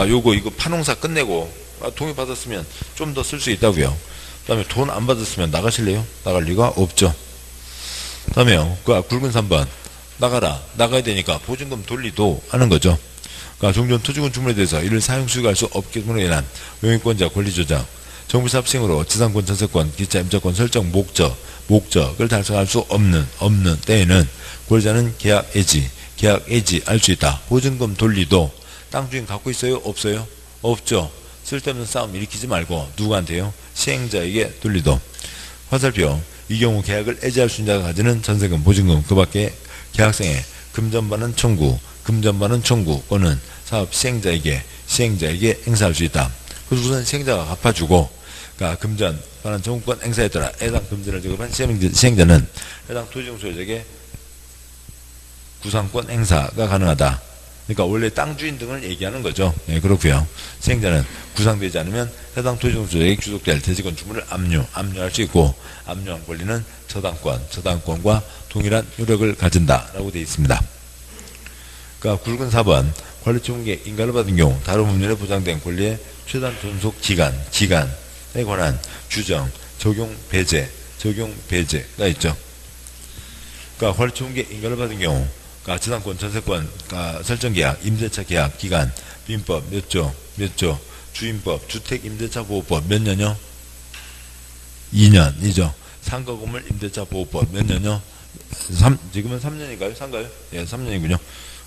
이거 판홍사 끝내고 동의 받았으면 좀 더 쓸 수 있다고요. 그다음에 돈 안 받았으면 나가실래요? 나갈 리가 없죠. 그다음에요. 굵은 3번 나가야 되니까 보증금 돌리도 하는 거죠. 종전 토지건축물에 대해서 이를 사용수익할 수 없게로 인한 영유권자 권리조정, 정비사업 시행으로 지상권, 전세권, 기차, 임차권 설정 목적을 달성할 수 없는 때에는 권리자는 계약 해지 할 수 있다. 보증금 돌리도. 땅 주인 갖고 있어요? 없어요? 없죠. 쓸데없는 싸움 일으키지 말고 누구한테요? 시행자에게 돌리도. 화살표. 이 경우 계약을 해지할 수 있는 자가 가지는 전세금, 보증금, 그 밖에 계약상의 금전반환 청구권은 사업 시행자에게 행사할 수 있다. 그래서 우선 시행자가 갚아주고, 금전반환 청구권 행사에 따라 해당 금전을 지급한 시행자는 해당 토지용 소유자에게 구상권 행사가 가능하다. 그러니까 원래 땅 주인 등을 얘기하는 거죠. 그렇고요. 시행자는 구상되지 않으면 해당 토지용 소유자에게 귀속될 대지건축물을 압류할 수 있고, 압류한 권리는 저당권과 동일한 효력을 가진다라고 되어 있습니다. 굵은 4번 관리처분계 인가를 받은 경우 다른 법률에 보장된 권리의 최단 존속 기간에 관한 규정, 적용 배제 적용 배제가 있죠. 그러니까 관리처분계획 인가를 받은 경우 그러니까 지상권, 전세권, 그러니까 설정계약, 임대차 계약 기간, 민법 몇 조, 주임법, 주택임대차보호법 몇 년요? 2년이죠. 상가건물 임대차보호법 몇 년요? 지금은 3년인가요? 상가요? 예, 3년이군요.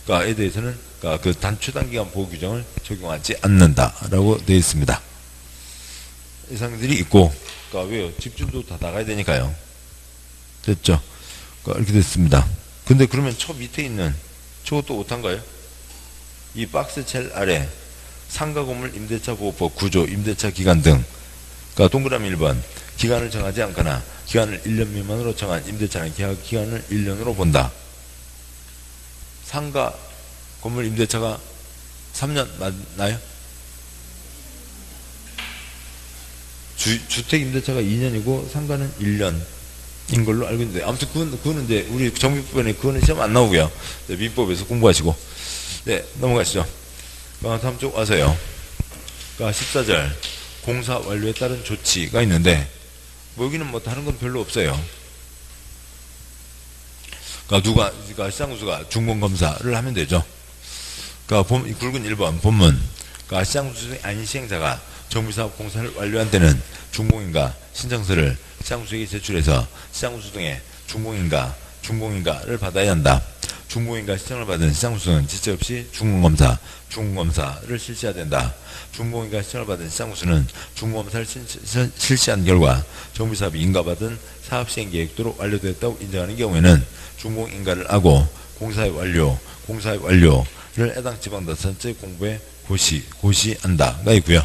그러니까 에 대해서는 그러니까 그 최단기간 보호 규정을 적용하지 않는다라고 되어 있습니다. 이상들이 있고, 그러니까 왜요? 집주도 다 나가야 되니까요. 됐죠? 그러니까 이렇게 됐습니다. 근데 그러면 저 밑에 있는 저것도 못한가요? 이 박스 첼 아래 상가건물 임대차보호법 9조 임대차 기간 등, 그러니까 동그라미 1번 기간을 정하지 않거나 기간을 1년 미만으로 정한 임대차는 계약 기간을 1년으로 본다. 상가 건물 임대차가 3년 맞나요? 주택 임대차가 2년이고 상가는 1년인 걸로 알고 있는데, 아무튼 그거는 이제 우리 정비법에 그거는 시험 안 나오고요. 민법에서 공부하시고. 네, 넘어가시죠. 다음 쪽 와서요. 그러니까 14절 공사 완료에 따른 조치가 있는데, 뭐 여기는 뭐 다른 건 별로 없어요. 그러니까 시장구수가 중공검사를 하면 되죠. 그러니까 굵은 1번 본문. 그러니까 시장구수 아닌 시행자가 정비사업 공사를 완료한 때는 중공인가 신청서를 시장구수에게 제출해서 시장구수 등의 중공인가를 받아야 한다. 중공인가 신청을 받은 시장구수는 지체 없이 중공검사를 실시해야 된다. 중공인가 신청을 받은 시장구수는 중공검사를 실시한 결과 정비사업이 인가받은 사업시행계획도로 완료되었다고 인정하는 경우에는 중공인가를 하고 공사의 완료를 해당 지방자치단체 공부에 고시한다가 있고요.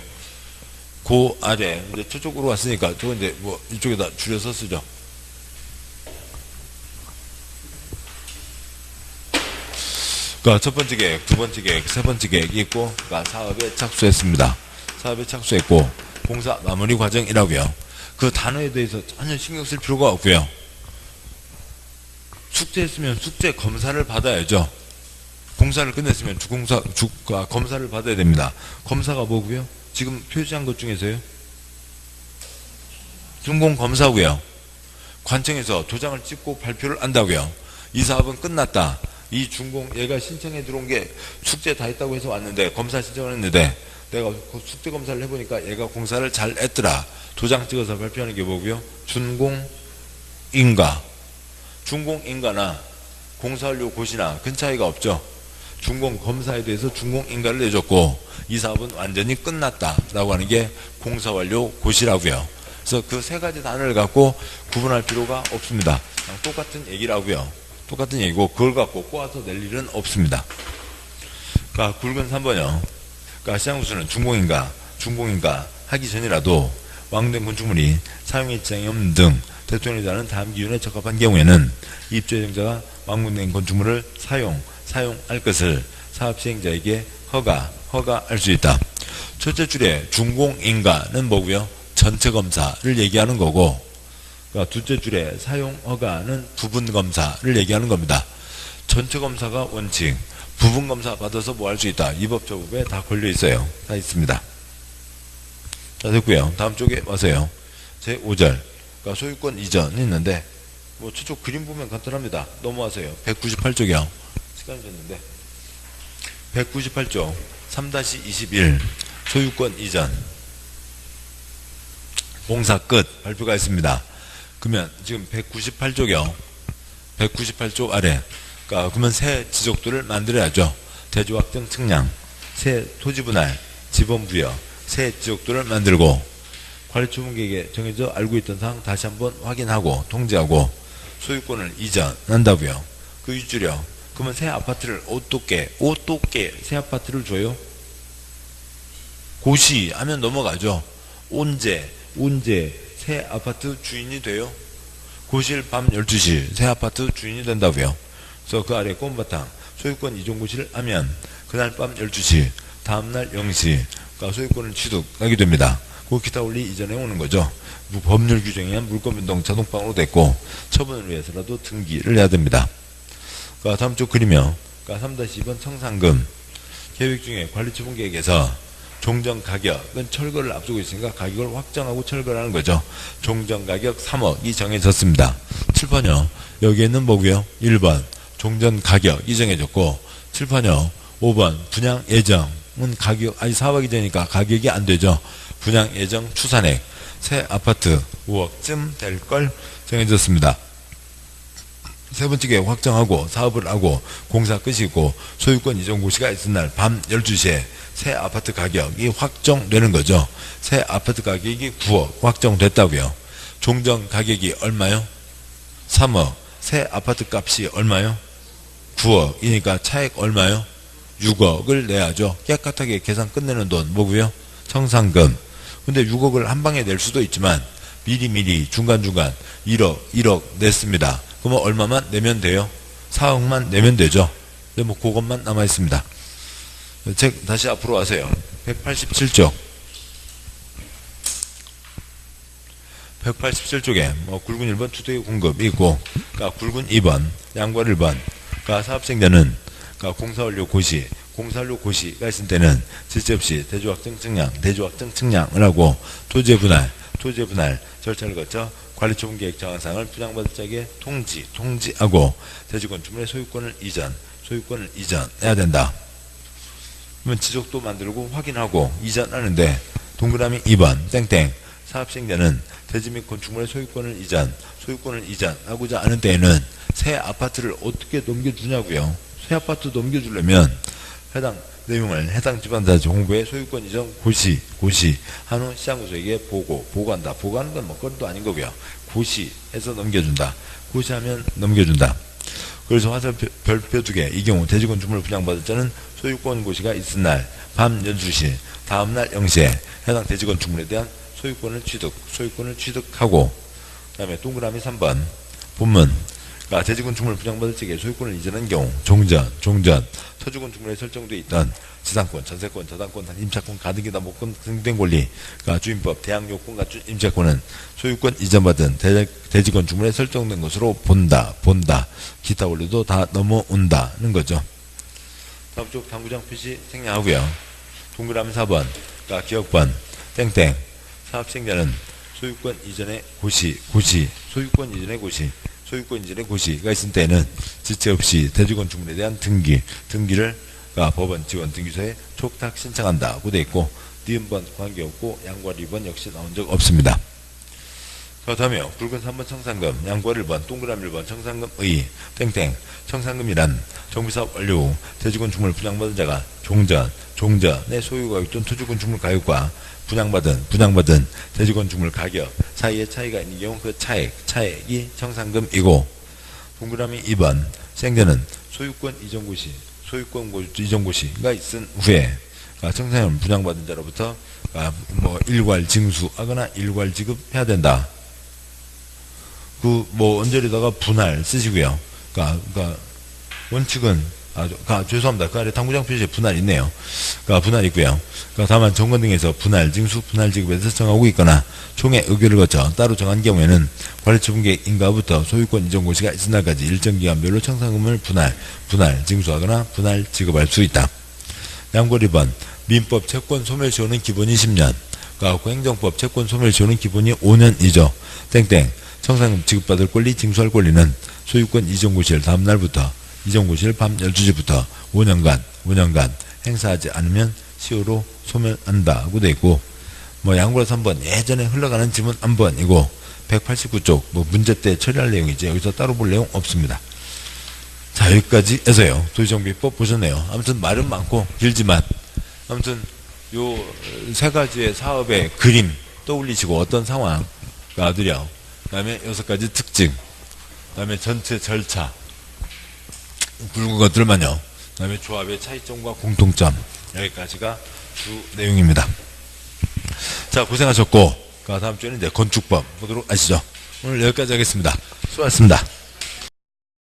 그 아래 이제 저쪽으로 왔으니까 저거 이제 뭐 이쪽에다 줄여서 쓰죠. 그러니까 첫 번째 계획, 두 번째 계획, 세 번째 계획이 있고, 그러니까 사업에 착수했습니다. 사업에 착수했고 공사 마무리 과정이라고요. 그 단어에 대해서 전혀 신경 쓸 필요가 없고요. 숙제했으면 숙제 검사를 받아야죠. 공사를 끝냈으면 검사를 받아야 됩니다. 검사가 뭐고요? 지금 표시한 것 중에서요. 준공검사고요. 관청에서 도장을 찍고 발표를 한다고요. 이 사업은 끝났다. 이 준공 얘가 신청해 들어온 게 숙제 다 했다고 해서 왔는데 검사 신청을 했는데 내가 숙제 검사를 해보니까 얘가 공사를 잘 했더라. 도장 찍어서 발표하는 게 뭐고요? 준공인가. 준공인가나 공사완료 고시나 큰 차이가 없죠. 준공검사에 대해서 준공인가를 내줬고 이 사업은 완전히 끝났다라고 하는 게 공사완료 고시라고요. 그래서 그 세 가지 단어를 갖고 구분할 필요가 없습니다. 그냥 똑같은 얘기라고요. 똑같은 얘기고 그걸 갖고 꼬아서 낼 일은 없습니다. 그러니까 굵은 3번이요. 그러니까 시장구수는 준공인가 하기 전이라도 완공된 건축물이 사용의 지장이 없는 등 대통령이 다는 다음 기준에 적합한 경우에는 입주예정자가 완공된 건축물을 사용할 것을 사업시행자에게 허가할 수 있다. 첫째 줄에 준공인가는 뭐고요? 전체 검사를 얘기하는 거고, 그러니까 둘째 줄에 사용 허가는 부분 검사를 얘기하는 겁니다. 전체 검사가 원칙, 부분 검사 받아서 뭐 할 수 있다. 이 법 저 법에 다 걸려 있어요. 다 있습니다. 자, 됐고요. 다음 쪽에 와서요. 제 5절. 그러니까 소유권 이전이 있는데, 뭐 저쪽 그림 보면 간단합니다. 넘어와서요. 198쪽이요. 시간이 됐는데. 198쪽 3-21 소유권 이전. 공사 끝 발표가 있습니다. 그러면 지금 198쪽이요. 198쪽 아래. 그러면 새 지적도를 만들어야죠. 대조 확정 측량, 새 토지 분할, 지번 부여, 새 지적도를 만들고 관리처분계획에 정해져 알고 있던 사항 다시 한번 확인하고 통지하고 소유권을 이전한다고요. 그 윗줄이요. 그러면 새 아파트를 어떻게 새 아파트를 줘요? 고시하면 넘어가죠. 언제 새 아파트 주인이 돼요? 고시일 밤 12시 새 아파트 주인이 된다고요. 그래서 그 아래 꽃바탕 소유권 이전 고시를 하면 그날 밤 12시 다음날 0시 그러니까 소유권을 취득하게 됩니다. 그 기타 원리 이전해 오는 거죠. 법률 규정에 의한 물권 변동 자동방으로 됐고 처분을 위해서라도 등기를 해야 됩니다. 그러니까 다음 쪽 그리며 그러니까 3-2번 청산금 계획 중에 관리처분 계획에서 종전 가격은 철거를 앞두고 있으니까 가격을 확정하고 철거를 하는 거죠. 종전 가격 3억이 정해졌습니다. 7번요. 여기에는 뭐고요? 1번 종전 가격이 정해졌고 7번요. 5번 분양 예정은 가격 아니 4억이 되니까 가격이 안 되죠. 분양 예정 추산액 새 아파트 5억쯤 될 걸 정해졌습니다. 세 번째 계획 확정하고 사업을 하고 공사 끝이고 소유권 이전 고시가 있은 날 밤 12시에 새 아파트 가격이 확정되는 거죠. 새 아파트 가격이 9억 확정됐다고요. 종전 가격이 얼마요? 3억. 새 아파트 값이 얼마요? 9억이니까 차액 얼마요? 6억을 내야죠. 깨끗하게 계산 끝내는 돈 뭐고요? 청산금. 근데 6억을 한 방에 낼 수도 있지만 미리미리 중간중간 1억 냈습니다. 그러면 얼마만 내면 돼요? 4억만 내면 되죠. 근데 뭐 그것만 남아 있습니다. 책 다시 앞으로 와세요. 187쪽. 187쪽에 뭐 굵은 1번 투대기 공급이 있고, 그러니까 굵은 2번, 양괄 1번, 그러니까 사업생자는 그러니까 공사원료 고시, 공사원료 고시가 있을 때는 질체 없이 대조확정 측량을 하고 토지의 분할 절차를 거쳐 관리처분 계획 정한사항을 분양받을 자에게 통지하고 대지건축물의 소유권을 이전해야 된다. 그러면 지적도 만들고 확인하고 이전하는데 동그라미 2번 땡땡 사업시행자는 대지 및 건축물의 소유권을 이전하고자 하는 때에는 새 아파트를 어떻게 넘겨주냐고요. 새 아파트 넘겨주려면 해당 내용을 해당 지방자치 홍보에 소유권 이전 고시한 후 시장구소에게 보고한다. 보고하는 건 뭐 그것도 아닌 거고요. 고시해서 넘겨준다. 고시하면 넘겨준다. 그래서 화살 별표 2개. 이 경우 대지건축물을 분양받을 자는 소유권 고시가 있은 날 밤 12시 다음날 0시에 해당 대지건축물에 대한 소유권을 취득하고 그 다음에 동그라미 3번 본문 그러니까 대지건축물을 분양받을 적에 소유권을 이전한 경우 종전 토지건축물에 설정되어 있던 지상권, 전세권, 저당권, 임차권, 가등기다 목권 등등 권리 그러니까 주임법, 대항요건 갖춘 임차권은 소유권 이전받은 대지건축물에 설정된 것으로 본다. 기타 원리도 다 넘어온다는 거죠. 다음 쪽 당구장 표시 생략하고요. 동그라미 4번 그러니까 기억번 땡땡 사업시행자는 소유권 이전의 소유권 이전의 고시가 있을 때는 지체 없이 대지건축물에 대한 등기를 법원 지원 등기소에 촉탁 신청한다고 되어 있고 니은번 관계없고 양괄 2번 역시 나온 적 없습니다. 다음에요. 굵은 3번 청산금, 양괄 1번, 동그라미 1번 청산금의 땡땡 청산금이란 정비사업 완료 후 대지건축물 분양받은 자가 종전의 소유가격 또는 토지건축물 가격과 분양받은 대지건축물 가격 사이에 차이가 있는 경우 그 차액이 청산금이고 동그라미 2번 시행자는 소유권 이전 고시가 있은 후에 청산금 분양받은 자로부터 뭐 일괄 징수하거나 일괄 지급해야 된다. 언저리다가 분할 쓰시고요. 그러니까 원칙은 죄송합니다. 그 아래 당구장 표시에 분할 있네요. 분할 있고요. 다만 정권 등에서 분할 징수, 분할 지급에서 정하고 있거나 총회 의결을 거쳐 따로 정한 경우에는 관리처분계획 인가부터 소유권 이전 고시가 있은 날까지 일정 기간별로 청산금을 분할 징수하거나 분할 지급할 수 있다. 양괄 2번 민법 채권 소멸시효는 기본이 10년. 행정법 채권 소멸시효는 기본이 5년이죠. 땡땡 청산금 지급받을 권리, 징수할 권리는 소유권 이전 고시를 다음 날부터 이전 고시를 밤 12시부터 5년간 행사하지 않으면 시효로 소멸한다고 되어 있고 양괄 3번 예전에 흘러가는 지문 한 번이고 189쪽 문제 때 처리할 내용이지 여기서 따로 볼 내용 없습니다. 자 여기까지 해서요. 도시정비법 보셨네요. 아무튼 말은 많고 길지만 아무튼 요 세 가지의 사업의 그림 떠올리시고 어떤 상황가들이요. 그 다음에 6가지 특징 그 다음에 전체 절차 굵은 것들만요. 그 다음에 조합의 차이점과 공통점 여기까지가 주 내용입니다. 자 고생하셨고 다음 주에는 이제 건축법 보도록 하시죠. 오늘 여기까지 하겠습니다. 수고하셨습니다.